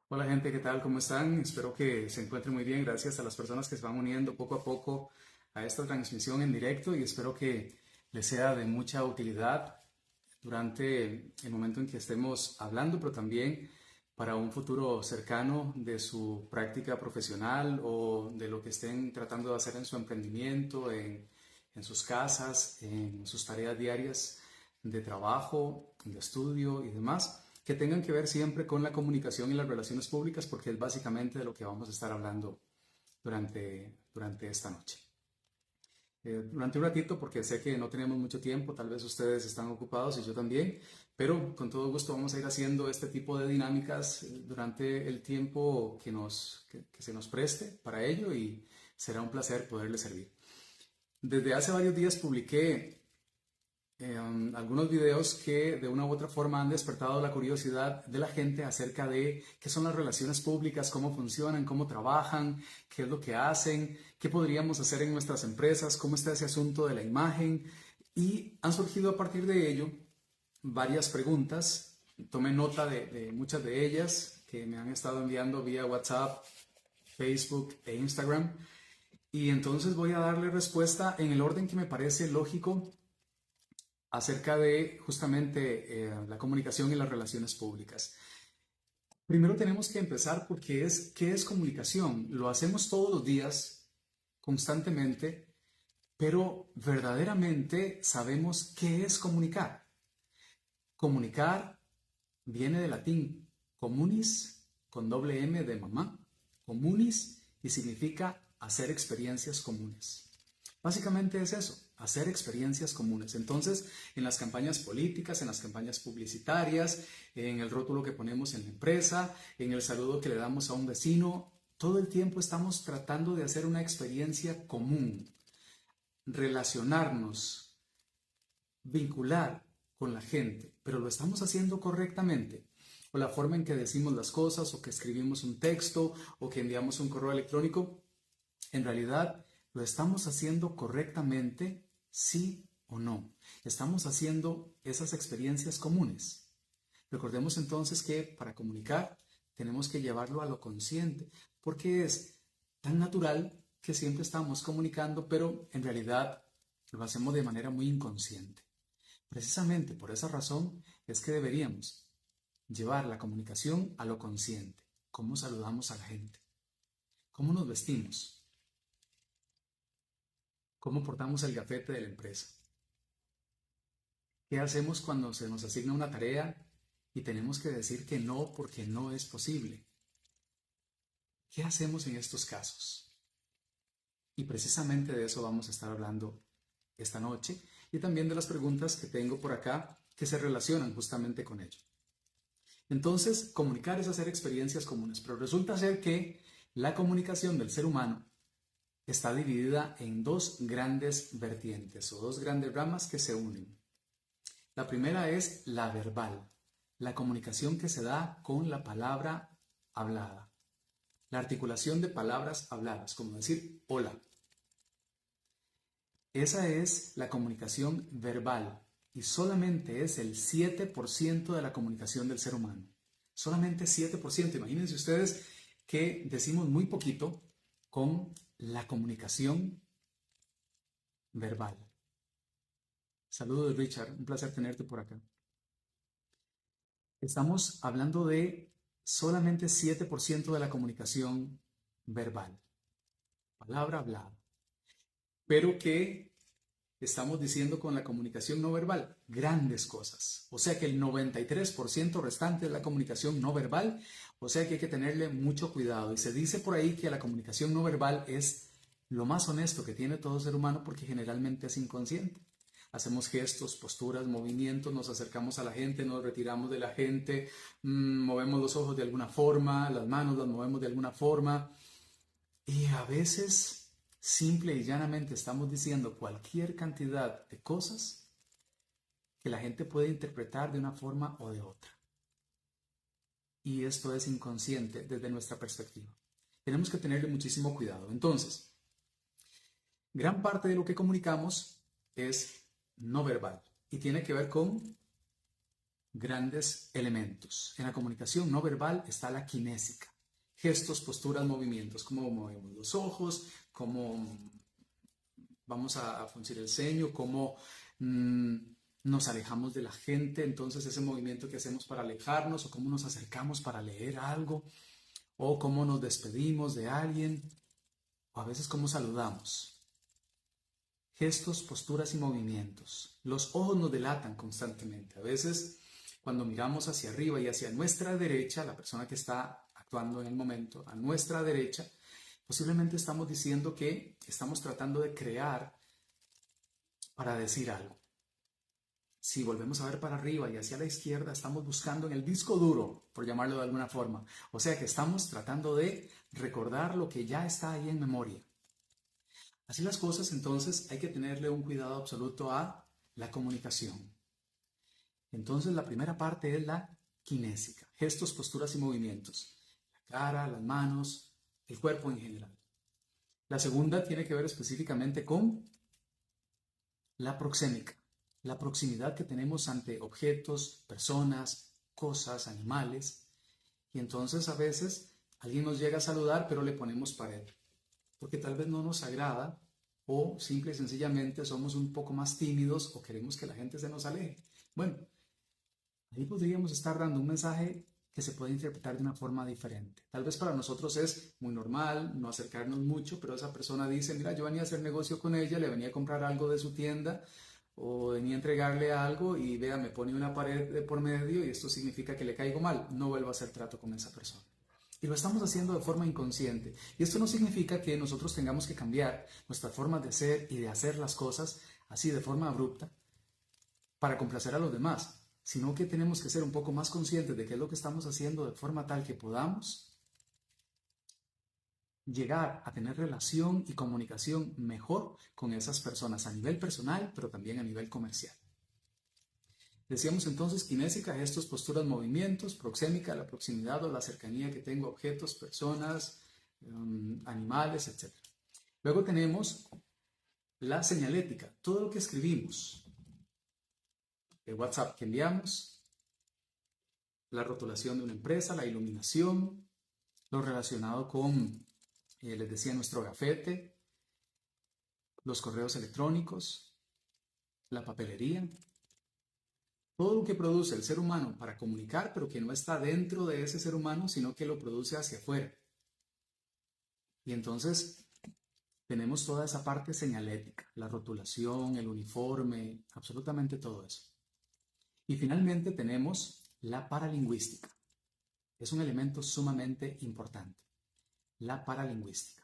Hola gente, ¿qué tal? ¿Cómo están? Espero que se encuentren muy bien. Gracias a las personas que se van uniendo poco a poco a esta transmisión en directo y espero que les sea de mucha utilidad durante el momento en que estemos hablando, pero también para un futuro cercano de su práctica profesional o de lo que estén tratando de hacer en su emprendimiento, en sus casas, en sus tareas diarias de trabajo, de estudio y demás, que tengan que ver siempre con la comunicación y las relaciones públicas, porque es básicamente de lo que vamos a estar hablando durante esta noche. Durante un ratito, porque sé que no tenemos mucho tiempo, tal vez ustedes están ocupados y yo también, pero con todo gusto vamos a ir haciendo este tipo de dinámicas durante el tiempo que se nos preste para ello y será un placer poderles servir. Desde hace varios días publiqué algunos videos que de una u otra forma han despertado la curiosidad de la gente acerca de qué son las relaciones públicas, cómo funcionan, cómo trabajan, qué es lo que hacen, qué podríamos hacer en nuestras empresas, cómo está ese asunto de la imagen. Y han surgido a partir de ello varias preguntas. Tomé nota de muchas de ellas que me han estado enviando vía WhatsApp, Facebook e Instagram. Y entonces voy a darle respuesta en el orden que me parece lógico acerca de justamente la comunicación y las relaciones públicas. Primero tenemos que empezar porque ¿qué es comunicación? Lo hacemos todos los días, constantemente, pero verdaderamente sabemos qué es comunicar. Comunicar viene del latín communis, con doble M de mamá, communis, y significa hacer experiencias comunes. Básicamente es eso, hacer experiencias comunes. Entonces, en las campañas políticas, en las campañas publicitarias, en el rótulo que ponemos en la empresa, en el saludo que le damos a un vecino, todo el tiempo estamos tratando de hacer una experiencia común, relacionarnos, vincular con la gente, pero lo estamos haciendo correctamente. O la forma en que decimos las cosas, o que escribimos un texto, o que enviamos un correo electrónico, en realidad, ¿lo estamos haciendo correctamente? ¿Sí o no? ¿Estamos haciendo esas experiencias comunes? Recordemos entonces que para comunicar tenemos que llevarlo a lo consciente, porque es tan natural que siempre estamos comunicando, pero en realidad lo hacemos de manera muy inconsciente. Precisamente por esa razón es que deberíamos llevar la comunicación a lo consciente. ¿Cómo saludamos a la gente? ¿Cómo nos vestimos? ¿Cómo portamos el gafete de la empresa? ¿Qué hacemos cuando se nos asigna una tarea y tenemos que decir que no porque no es posible? ¿Qué hacemos en estos casos? Y precisamente de eso vamos a estar hablando esta noche y también de las preguntas que tengo por acá que se relacionan justamente con ello. Entonces, comunicar es hacer experiencias comunes, pero resulta ser que la comunicación del ser humano está dividida en dos grandes vertientes o dos grandes ramas que se unen. La primera es la verbal, la comunicación que se da con la palabra hablada, la articulación de palabras habladas, como decir hola. Esa es la comunicación verbal y solamente es el 7% de la comunicación del ser humano. Solamente 7%. Imagínense ustedes que decimos muy poquito con la comunicación verbal. Saludos, Richard. Un placer tenerte por acá. Estamos hablando de solamente 7% de la comunicación verbal, palabra hablada. Pero que estamos diciendo con la comunicación no verbal grandes cosas. O sea que el 93% restante es la comunicación no verbal. O sea que hay que tenerle mucho cuidado. Y se dice por ahí que la comunicación no verbal es lo más honesto que tiene todo ser humano porque generalmente es inconsciente. Hacemos gestos, posturas, movimientos, nos acercamos a la gente, nos retiramos de la gente, movemos los ojos de alguna forma, las manos las movemos de alguna forma. Y a veces, simple y llanamente, estamos diciendo cualquier cantidad de cosas que la gente puede interpretar de una forma o de otra. Y esto es inconsciente desde nuestra perspectiva. Tenemos que tenerle muchísimo cuidado. Entonces, gran parte de lo que comunicamos es no verbal y tiene que ver con grandes elementos. En la comunicación no verbal está la kinésica. Gestos, posturas, movimientos. Cómo movemos los ojos, cómo vamos a fruncir el ceño, cómo nos alejamos de la gente. Entonces ese movimiento que hacemos para alejarnos o cómo nos acercamos para leer algo o cómo nos despedimos de alguien o a veces cómo saludamos. Gestos, posturas y movimientos. Los ojos nos delatan constantemente. A veces, cuando miramos hacia arriba y hacia nuestra derecha, la persona que está actuando en el momento, a nuestra derecha, posiblemente estamos diciendo que estamos tratando de crear para decir algo. Si volvemos a ver para arriba y hacia la izquierda, estamos buscando en el disco duro, por llamarlo de alguna forma. O sea que estamos tratando de recordar lo que ya está ahí en memoria. Así las cosas, entonces hay que tenerle un cuidado absoluto a la comunicación. Entonces la primera parte es la kinésica, gestos, posturas y movimientos. La cara, las manos, el cuerpo en general. La segunda tiene que ver específicamente con la proxémica, la proximidad que tenemos ante objetos, personas, cosas, animales. Y entonces a veces alguien nos llega a saludar, pero le ponemos pared, porque tal vez no nos agrada o simple y sencillamente somos un poco más tímidos o queremos que la gente se nos aleje. Bueno, ahí podríamos estar dando un mensaje que se puede interpretar de una forma diferente. Tal vez para nosotros es muy normal no acercarnos mucho, pero esa persona dice, mira, yo venía a hacer negocio con ella, le venía a comprar algo de su tienda o venía a entregarle algo y vea, me pone una pared de por medio y esto significa que le caigo mal, no vuelvo a hacer trato con esa persona. Y lo estamos haciendo de forma inconsciente. Y esto no significa que nosotros tengamos que cambiar nuestra forma de ser y de hacer las cosas así de forma abrupta para complacer a los demás, sino que tenemos que ser un poco más conscientes de qué es lo que estamos haciendo de forma tal que podamos llegar a tener relación y comunicación mejor con esas personas a nivel personal, pero también a nivel comercial. Decíamos entonces kinésica, gestos, posturas, movimientos, proxémica, la proximidad o la cercanía que tengo a objetos, personas, animales, etc. Luego tenemos la señalética, todo lo que escribimos, el WhatsApp que enviamos, la rotulación de una empresa, la iluminación, lo relacionado con, les decía, nuestro gafete, los correos electrónicos, la papelería. Todo lo que produce el ser humano para comunicar, pero que no está dentro de ese ser humano, sino que lo produce hacia afuera. Y entonces tenemos toda esa parte señalética, la rotulación, el uniforme, absolutamente todo eso. Y finalmente tenemos la paralingüística. Es un elemento sumamente importante, la paralingüística.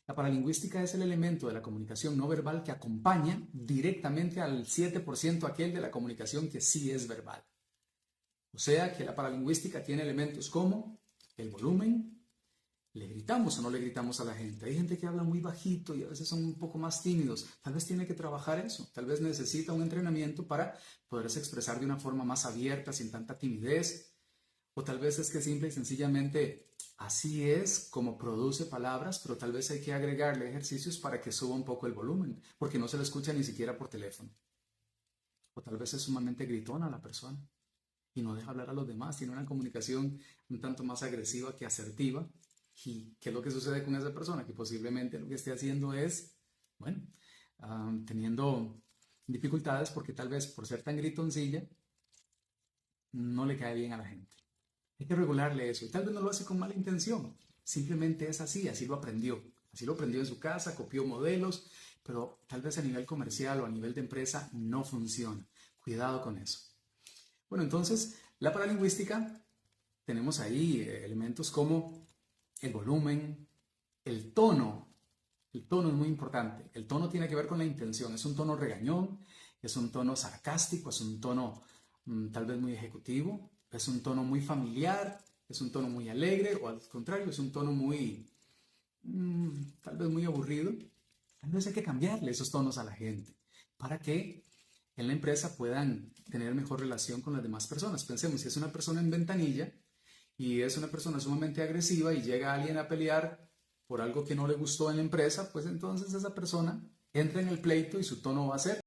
La paralingüística es el elemento de la comunicación no verbal que acompaña directamente al 7% aquel de la comunicación que sí es verbal. O sea que la paralingüística tiene elementos como el volumen, le gritamos o no le gritamos a la gente. Hay gente que habla muy bajito y a veces son un poco más tímidos. Tal vez tiene que trabajar eso, tal vez necesita un entrenamiento para poderse expresar de una forma más abierta, sin tanta timidez. O tal vez es que simple y sencillamente así es como produce palabras, pero tal vez hay que agregarle ejercicios para que suba un poco el volumen, porque no se le escucha ni siquiera por teléfono. O tal vez es sumamente gritona la persona y no deja hablar a los demás, tiene una comunicación un tanto más agresiva que asertiva. ¿Y qué es lo que sucede con esa persona? Que posiblemente lo que esté haciendo es, bueno, teniendo dificultades porque tal vez por ser tan gritoncilla no le cae bien a la gente. Hay que regularle eso. Y tal vez no lo hace con mala intención. Simplemente es así, así lo aprendió. Así lo aprendió en su casa, copió modelos, pero tal vez a nivel comercial o a nivel de empresa no funciona. Cuidado con eso. Bueno, entonces, la paralingüística, tenemos ahí elementos como el volumen, el tono. El tono es muy importante. El tono tiene que ver con la intención. Es un tono regañón, es un tono sarcástico, es un tono tal vez muy ejecutivo. Es un tono muy familiar, es un tono muy alegre o al contrario, es un tono muy, tal vez muy aburrido. Tal vez hay que cambiarle esos tonos a la gente para que en la empresa puedan tener mejor relación con las demás personas. Pensemos, si es una persona en ventanilla y es una persona sumamente agresiva y llega alguien a pelear por algo que no le gustó en la empresa, pues entonces esa persona entra en el pleito y su tono va a ser